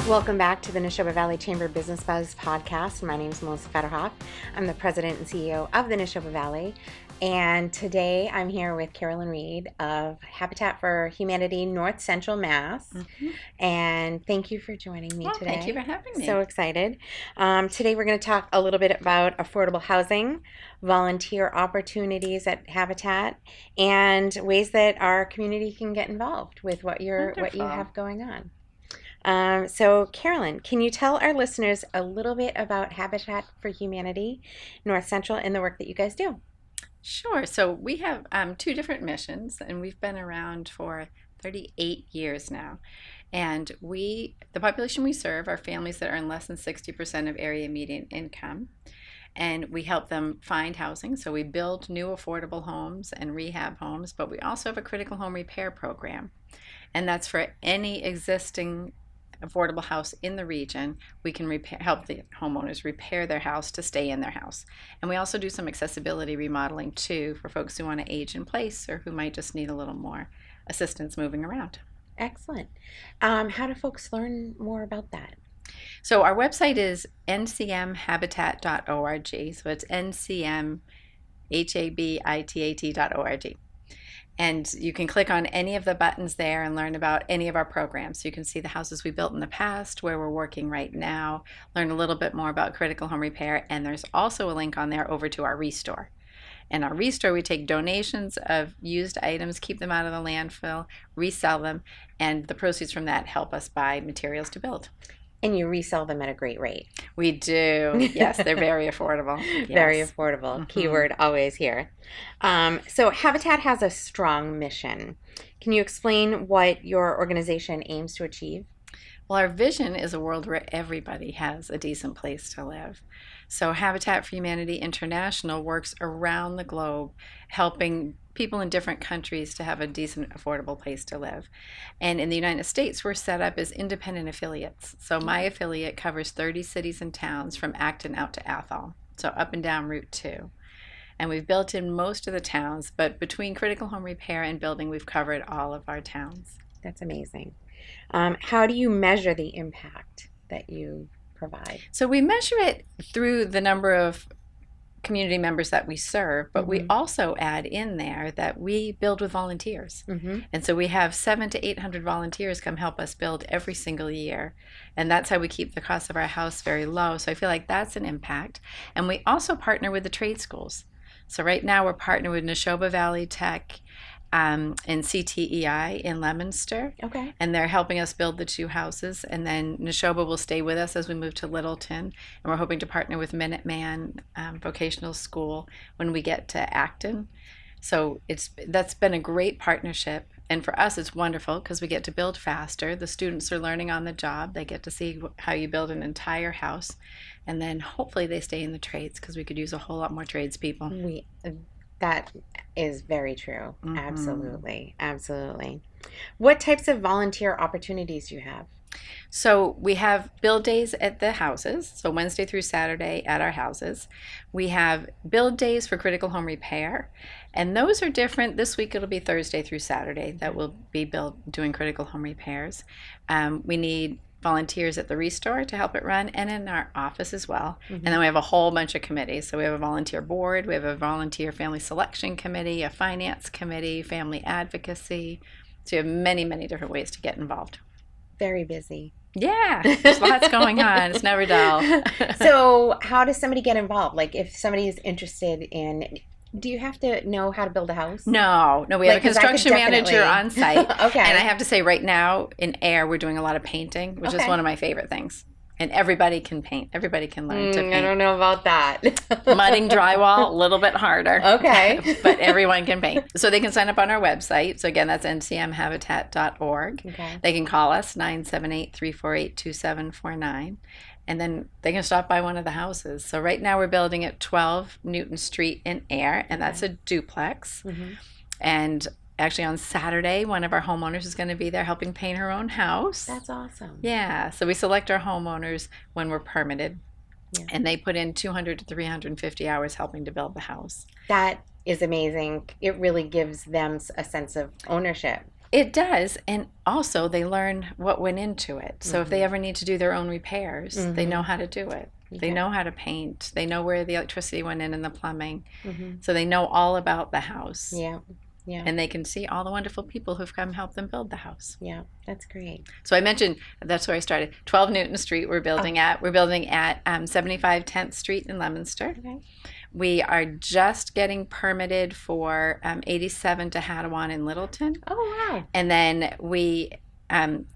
Welcome back to the Neshoba Valley Chamber Business Buzz podcast. My name is Melissa Federhoff. I'm the president and CEO of the Neshoba Valley. And today I'm here with Carolyn Read of Habitat for Humanity North Central Mass. Mm-hmm. And thank you for joining me today. Thank you for having me. So excited. Today we're going to talk a little bit about affordable housing, volunteer opportunities at Habitat, and ways that our community can get involved with what you have going on. So Carolyn, can you tell our listeners a little bit about Habitat for Humanity North Central and the work that you guys do? Sure. So we have two different missions, and we've been around for 38 years now. And the population we serve are families that earn less than 60% of area median income. And we help them find housing. So we build new affordable homes and rehab homes, but we also have a critical home repair program. And that's for any existing affordable house in the region. We can help the homeowners repair their house to stay in their house. And we also do some accessibility remodeling too for folks who want to age in place or who might just need a little more assistance moving around. Excellent. How do folks learn more about that? So our website is ncmhabitat.org. So it's ncmhabitat.org. And you can click on any of the buttons there and learn about any of our programs. So you can see the houses we built in the past, where we're working right now, learn a little bit more about critical home repair, and there's also a link on there over to our Restore. In our Restore, we take donations of used items, keep them out of the landfill, resell them, and the proceeds from that help us buy materials to build. And you resell them at a great rate. We do. Yes, they're very affordable. Yes. Very affordable. Mm-hmm. Keyword always here. So Habitat has a strong mission. Can you explain what your organization aims to achieve? Well, our vision is a world where everybody has a decent place to live. So Habitat for Humanity International works around the globe, helping people in different countries to have a decent, affordable place to live. And in the United States, we're set up as independent affiliates. So my affiliate covers 30 cities and towns from Acton out to Athol, so up and down Route 2. And we've built in most of the towns, but between critical home repair and building, we've covered all of our towns. That's amazing. How do you measure the impact that you provide? So we measure it through the number of community members that we serve, but we also add in there that we build with volunteers. And so we have 700 to 800 volunteers come help us build every single year. And that's how we keep the cost of our house very low. So I feel like that's an impact. And we also partner with the trade schools. So right now we're partnered with Neshoba Valley Tech and CTEI in Leominster. Okay. And they're helping us build the two houses. And then Neshoba will stay with us as we move to Littleton. And we're hoping to partner with Minuteman Vocational School when we get to Acton. So that's been a great partnership. And for us, it's wonderful because we get to build faster. The students are learning on the job. They get to see how you build an entire house. And then hopefully they stay in the trades because we could use a whole lot more tradespeople. That is very true. Absolutely. Absolutely. What types of volunteer opportunities do you have? So we have build days at the houses, so Wednesday through Saturday at our houses. We have build days for critical home repair, and those are different. This week it'll be Thursday through Saturday that we'll be doing critical home repairs. We need volunteers at the Restore to help it run, and in our office as well. And then we have a whole bunch of committees. So we have a volunteer board, we have a volunteer family selection committee, a finance committee, family advocacy. So you have many, many different ways to get involved. Very busy. Yeah, there's lots going on. It's never dull. So how does somebody get involved? Like if somebody is interested in... Do you have to know how to build a house? No, we have a construction manager on site. Okay. And I have to say right now in Air, we're doing a lot of painting, which is one of my favorite things. And everybody can paint. Everybody can learn to paint. I don't know about that. Mudding drywall, a little bit harder. Okay. But everyone can paint. So they can sign up on our website. So again, that's ncmhabitat.org. Okay. They can call us, 978-348-2749. And then they can stop by one of the houses. So right now we're building at 12 Newton Street in Air, and that's a duplex. And actually on Saturday, one of our homeowners is going to be there helping paint her own house. That's awesome. Yeah. So we select our homeowners when we're permitted. Yeah. And they put in 200 to 350 hours helping to build the house. That is amazing. It really gives them a sense of ownership. It does, and also they learn what went into it. So if they ever need to do their own repairs, they know how to do it. They know how to paint. They know where the electricity went in and the plumbing. So they know all about the house. Yeah. Yeah. And they can see all the wonderful people who've come help them build the house. Yeah, that's great. So I mentioned, that's where I started. 12 Newton Street we're building at. We're building at 75 10th Street in Leominster. Okay. We are just getting permitted for 87 to Hattawan in Littleton. Oh, wow. And then we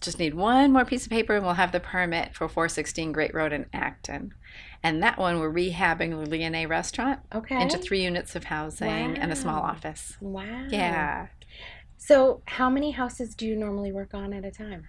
just need one more piece of paper and we'll have the permit for 416 Great Road in Acton. And that one we're rehabbing the Lyonnais restaurant into 3 units of housing and a small office. Wow. Yeah. So how many houses do you normally work on at a time?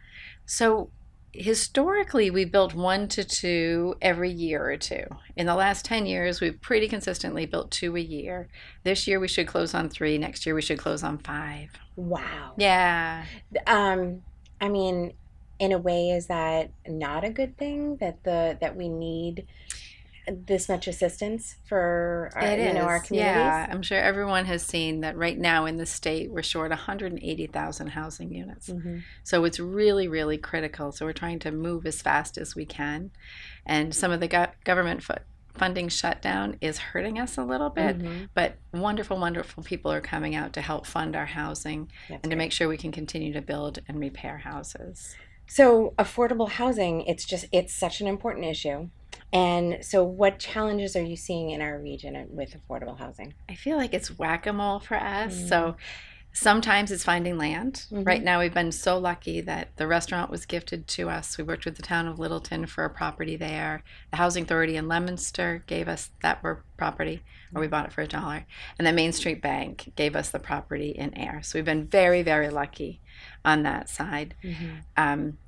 So historically, we built 1 to 2 every year or two. In the last 10 years, we've pretty consistently built 2 a year. This year, we should close on 3. Next year, we should close on 5. Wow. Yeah. I mean, in a way, is that not a good thing that we need this much assistance for our communities? Yeah, I'm sure everyone has seen that right now in the state we're short 180,000 housing units. So it's really, really critical. So we're trying to move as fast as we can, and some of the government funding shutdown is hurting us a little bit, but wonderful, wonderful people are coming out to help fund our housing and to make sure we can continue to build and repair houses. So affordable housing, it's such an important issue. And so what challenges are you seeing in our region with affordable housing? I feel like it's whack-a-mole for us. So sometimes it's finding land. Right now we've been so lucky that the restaurant was gifted to us. We worked with the town of Littleton for a property there. The Housing Authority in Leominster gave us that property, or we bought it for $1. And the Main Street Bank gave us the property in Air. So we've been very, very lucky on that side.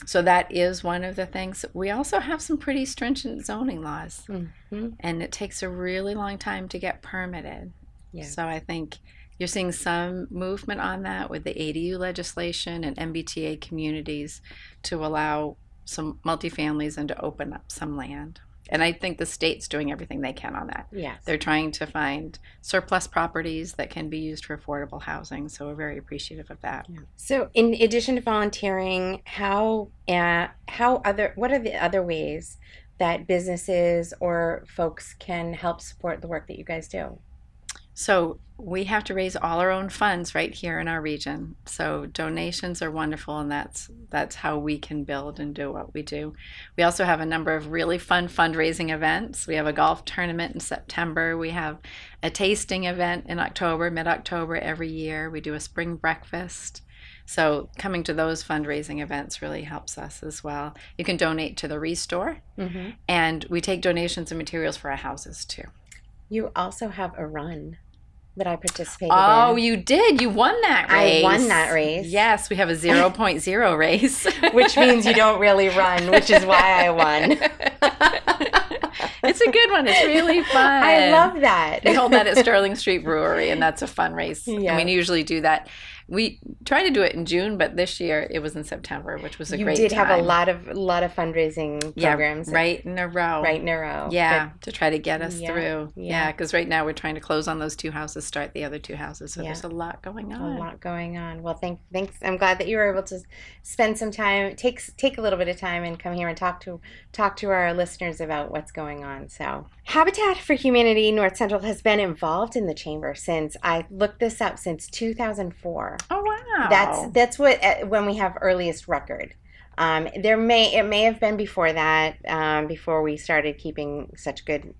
So that is one of the things. We also have some pretty stringent zoning laws, and it takes a really long time to get permitted. So I think you're seeing some movement on that with the ADU legislation and MBTA communities to allow some multifamilies and to open up some land. And I think the state's doing everything they can on that. Yes. They're trying to find surplus properties that can be used for affordable housing. So we're very appreciative of that. So in addition to volunteering, what are the other ways that businesses or folks can help support the work that you guys do? So we have to raise all our own funds right here in our region. So donations are wonderful, and that's how we can build and do what we do. We also have a number of really fun fundraising events. We have a golf tournament in September. We have a tasting event in October, mid-October every year. We do a spring breakfast. So coming to those fundraising events really helps us as well. You can donate to the Restore, and we take donations and materials for our houses too. You also have a run that I participated in. Oh, you did. You won that race. I won that race. Yes, we have a 0.0 race. Which means you don't really run, which is why I won. It's a good one. It's really fun. I love that. They hold that at Sterling Street Brewery, and that's a fun race. Yeah. And we usually do that. We try to do it in June, but this year it was in September, which was a great time. You did have a lot of fundraising programs. Right in a row. Right in a row. Yeah, to try to get us through. Yeah, because right now we're trying to close on those 2 houses, start the other 2 houses. So there's a lot going on. A lot going on. Well, thanks. I'm glad that you were able to spend some time, take a little bit of time, and come here and talk to our listeners about what's going on. So, Habitat for Humanity North Central has been involved in the chamber since, I looked this up, since 2004. Oh wow! That's what when we have earliest record. It may have been before that, before we started keeping such good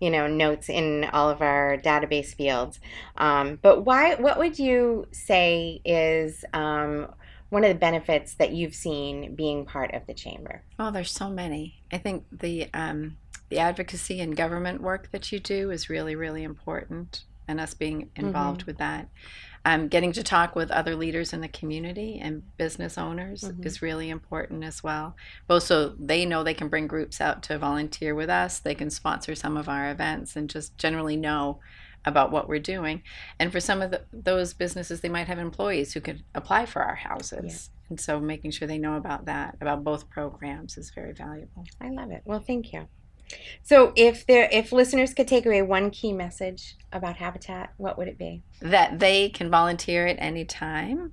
notes in all of our database fields. But what would you say is one of the benefits that you've seen being part of the chamber? Oh, there's so many. I think the advocacy and government work that you do is really, really important, and us being involved with that. Getting to talk with other leaders in the community and business owners is really important as well. Both so they know they can bring groups out to volunteer with us, they can sponsor some of our events, and just generally know about what we're doing. And for some of those businesses, they might have employees who could apply for our houses. Yeah. And so making sure they know about that, about both programs, is very valuable. I love it. Well, thank you. So if listeners could take away one key message about Habitat, what would it be? That they can volunteer at any time,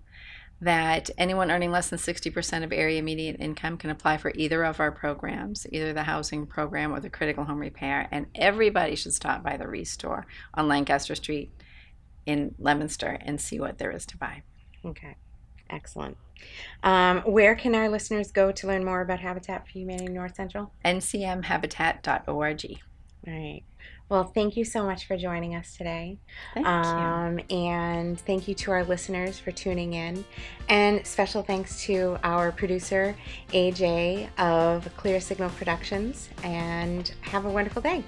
that anyone earning less than 60% of area median income can apply for either of our programs, either the housing program or the critical home repair, and everybody should stop by the Restore on Lancaster Street in Leominster and see what there is to buy. Okay, excellent. Where can our listeners go to learn more about Habitat for Humanity North Central? ncmhabitat.org. All right. Well, thank you so much for joining us today. Thank you. And thank you to our listeners for tuning in. And special thanks to our producer, AJ of Clear Signal Productions. And have a wonderful day.